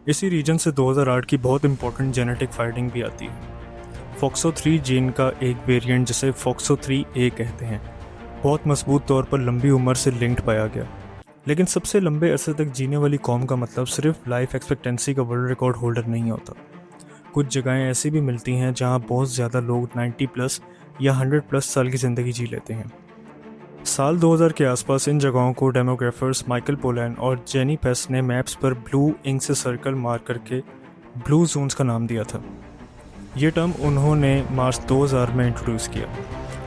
इसी रीजन से 2008 की बहुत इंपॉर्टेंट जेनेटिक फाइंडिंग भी आती है। FOXO3 जीन का एक वेरिएंट जिसे FOXO3A कहते हैं बहुत मजबूत तौर पर लंबी उम्र से लिंक्ड पाया गया। लेकिन सबसे लंबे अरसे तक जीने वाली कौम का मतलब सिर्फ लाइफ एक्सपेक्टेंसी का वर्ल्ड रिकॉर्ड होल्डर नहीं होता। कुछ जगहें ऐसी भी मिलती हैं जहां बहुत ज़्यादा लोग 90 प्लस या 100 प्लस साल की ज़िंदगी जी लेते हैं। साल 2000 के आसपास इन जगहों को डेमोग्राफर्स माइकल पोलैन और जेनी पेस ने मैप्स पर ब्लू इंक से सर्कल मार करके ब्लू जोन्स का नाम दिया था। ये टर्म उन्होंने मार्च 2000 में इंट्रोड्यूस किया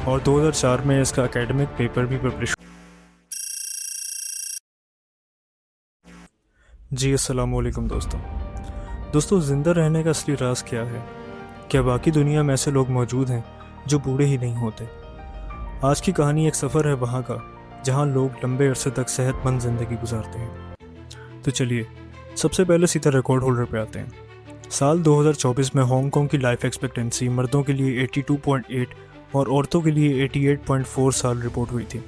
और 2004 में इसका एकेडमिक पेपर भी पब्लिश। जी अस्सलाम वालेकुम दोस्तों, ज़िंदा रहने का असली राज क्या है? क्या बाकी दुनिया में ऐसे लोग मौजूद हैं जो बूढ़े ही नहीं होते? आज की कहानी एक सफ़र है वहाँ का जहाँ लोग लंबे अरसे तक सेहतमंद ज़िंदगी गुजारते हैं। तो चलिए सबसे पहले सीधा रिकॉर्ड होल्डर पे आते हैं। साल 2024 में हांगकांग की लाइफ एक्सपेक्टेंसी मर्दों के लिए 82.8 और औरतों के लिए 88.4 साल रिपोर्ट हुई थी।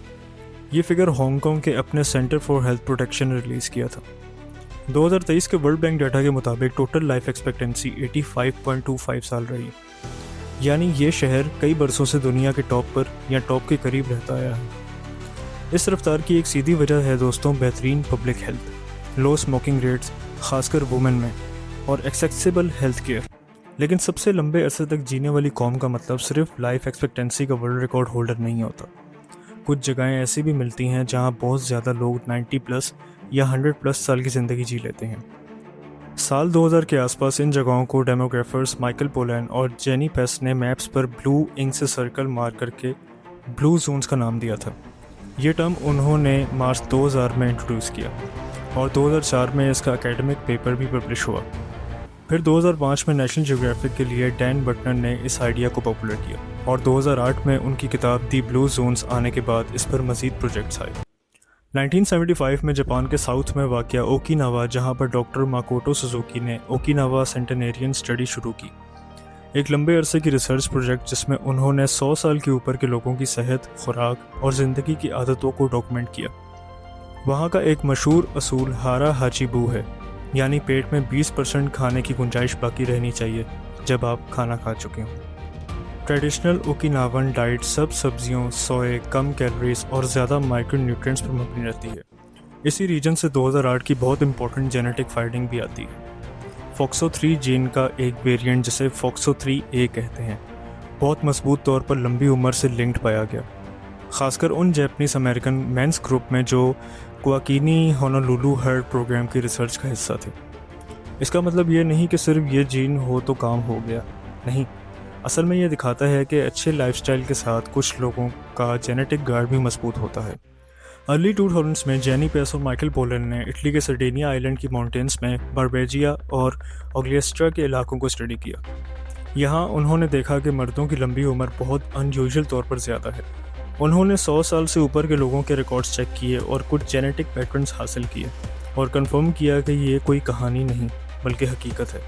ये फिगर हांगकांग के अपने सेंटर फॉर हेल्थ प्रोटेक्शन ने रिलीज़ किया था। 2023 के वर्ल्ड बैंक डाटा के मुताबिक टोटल लाइफ एक्सपेक्टेंसी 85.25 साल रही। यानी ये शहर कई बरसों से दुनिया के टॉप पर या टॉप के करीब रहता आया है। इस रफ्तार की एक सीधी वजह है दोस्तों बेहतरीन पब्लिक हेल्थ, लो स्मोकिंग रेट्स खासकर वुमेन में, और एक्सेसिबल हेल्थ केयर। लेकिन सबसे लंबे अरसे तक जीने वाली कौम का मतलब सिर्फ लाइफ एक्सपेक्टेंसी का वर्ल्ड रिकॉर्ड होल्डर नहीं होता। कुछ जगहें ऐसी भी मिलती हैं जहां बहुत ज़्यादा लोग 90 प्लस या 100 प्लस साल की ज़िंदगी जी लेते हैं। साल 2000 के आसपास इन जगहों को डेमोग्राफर्स माइकल पोलैन और जेनी पेस ने मैप्स पर ब्लू इंक से सर्कल मार करके ब्लू जोन्स का नाम दिया था। ये टर्म उन्होंने मार्च 2000 में इंट्रोड्यूस किया और 2004 में इसका एकेडमिक पेपर भी पब्लिश हुआ। फिर 2005 में नेशनल ज्योग्राफिक के लिए डैन बटनर ने इस आइडिया को पॉपुलर किया और 2008 में उनकी किताब दी ब्लू जोन्स आने के बाद इस पर मज़ीद प्रोजेक्ट्स आए। 1975 में जापान के साउथ में वाक़या ओकिनावा, जहां पर डॉक्टर माकोटो सुजुकी ने ओकिनावा सेंटेनेरियन स्टडी शुरू की, एक लंबे अरसे की रिसर्च प्रोजेक्ट जिसमें उन्होंने 100 साल के ऊपर के लोगों की सेहत, खुराक और ज़िंदगी की आदतों को डॉक्यूमेंट किया। वहाँ का एक मशहूर असूल हारा हाचिबू है, यानी पेट में 20% खाने की गुंजाइश बाकी रहनी चाहिए जब आप खाना खा चुके हों। ट्रेडिशनल ओकिनावन डाइट सब सब्जियों, सोए, कम कैलोरीज और ज़्यादा माइक्रो न्यूट्रिएंट्स पर मबनी रहती है। इसी रीजन से 2008 की बहुत इंपॉर्टेंट जेनेटिक फाइंडिंग भी आती है। FOXO3 जीन का एक वेरिएंट जिसे FOXO3A कहते हैं बहुत मजबूत तौर पर लंबी उम्र से लिंक्ड पाया गया, खासकर उन जैपनीज अमेरिकन मेंस ग्रुप में जो क्वाकिनी होनोलुलु हर्ड प्रोग्राम की रिसर्च का हिस्सा थे। इसका मतलब ये नहीं कि सिर्फ ये जीन हो तो काम हो गया, नहीं। असल में ये दिखाता है कि अच्छे लाइफस्टाइल के साथ कुछ लोगों का जेनेटिक गार्ड भी मजबूत होता है। अर्ली 2000s में जेनी पेस और माइकल पोलैन ने इटली के सर्डेनिया आइलैंड की माउंटेन्स में बारबेजिया और ओग्लिएस्ट्रा के इलाकों को स्टडी किया। यहाँ उन्होंने देखा कि मर्दों की लंबी उम्र बहुत अनयूजुअल तौर पर ज़्यादा है। उन्होंने 100 साल से ऊपर के लोगों के रिकॉर्ड्स चेक किए और कुछ जेनेटिक पैटर्न्स हासिल किए और कंफर्म किया कि ये कोई कहानी नहीं बल्कि हकीकत है।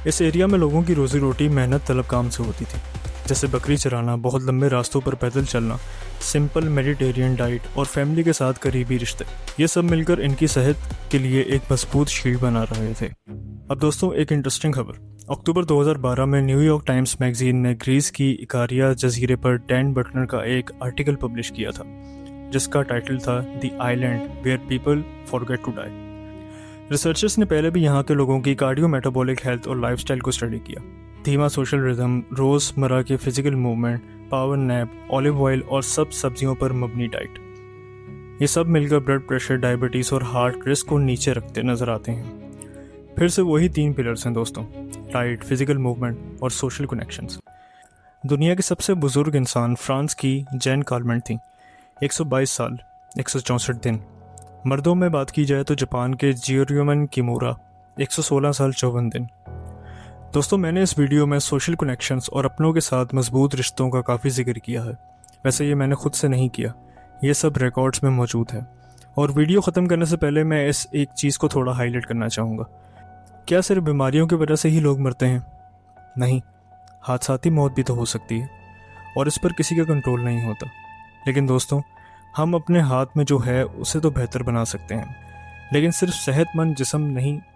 इस एरिया में लोगों की रोज़ी रोटी मेहनत तलब काम से होती थी, जैसे बकरी चराना, बहुत लंबे रास्तों पर पैदल चलना, सिंपल मेडिटेरियन डाइट और फैमिली के साथ करीबी रिश्ते। ये सब मिलकर इनकी सेहत के लिए एक मजबूत शील्ड बना रहे थे। अब दोस्तों एक इंटरेस्टिंग खबर, अक्टूबर 2012 में न्यूयॉर्क टाइम्स मैगजीन ने ग्रीस की इकारिया जजीरे पर डैन बटनर का एक आर्टिकल पब्लिश किया था जिसका टाइटल था the island where people forget to die. Researchers ने पहले भी यहाँ के लोगों की कार्डियो मेटाबॉलिक हेल्थ और लाइफस्टाइल को स्टडी किया। धीमा सोशल रिदम, रोज़मर्रा के physical movement, power nap, olive oil और सब सब्जियों पर मबनी डाइट, ये सब मिलकर ब्लड प्रेशर, डायबिटीज़ और हार्ट रिस्क को नीचे रखते नज़र आते हैं। फिर से वही 3 पिलर्स हैं दोस्तों, डाइट, फिजिकल मूवमेंट और सोशल कनेक्शंस। दुनिया की सबसे बुजुर्ग इंसान फ्रांस की जैन कार्मेंट थी, 122 साल 164 दिन। मर्दों में बात की जाए तो जापान के जियोरियोमन किमोरा 116 साल 54 दिन। दोस्तों मैंने इस वीडियो में सोशल कनेक्शंस और अपनों के साथ मजबूत रिश्तों का काफ़ी जिक्र किया है। वैसे ये मैंने खुद से नहीं किया, ये सब रिकॉर्ड्स में मौजूद है। और वीडियो ख़त्म करने से पहले मैं इस एक चीज़ को थोड़ा हाईलाइट करना चाहूँगा। क्या सिर्फ बीमारियों की वजह से ही लोग मरते हैं? नहीं, हादसाती मौत भी तो हो सकती है और इस पर किसी का कंट्रोल नहीं होता। लेकिन दोस्तों हम अपने हाथ में जो है उसे तो बेहतर बना सकते हैं, लेकिन सिर्फ सेहतमंद जिस्म नहीं,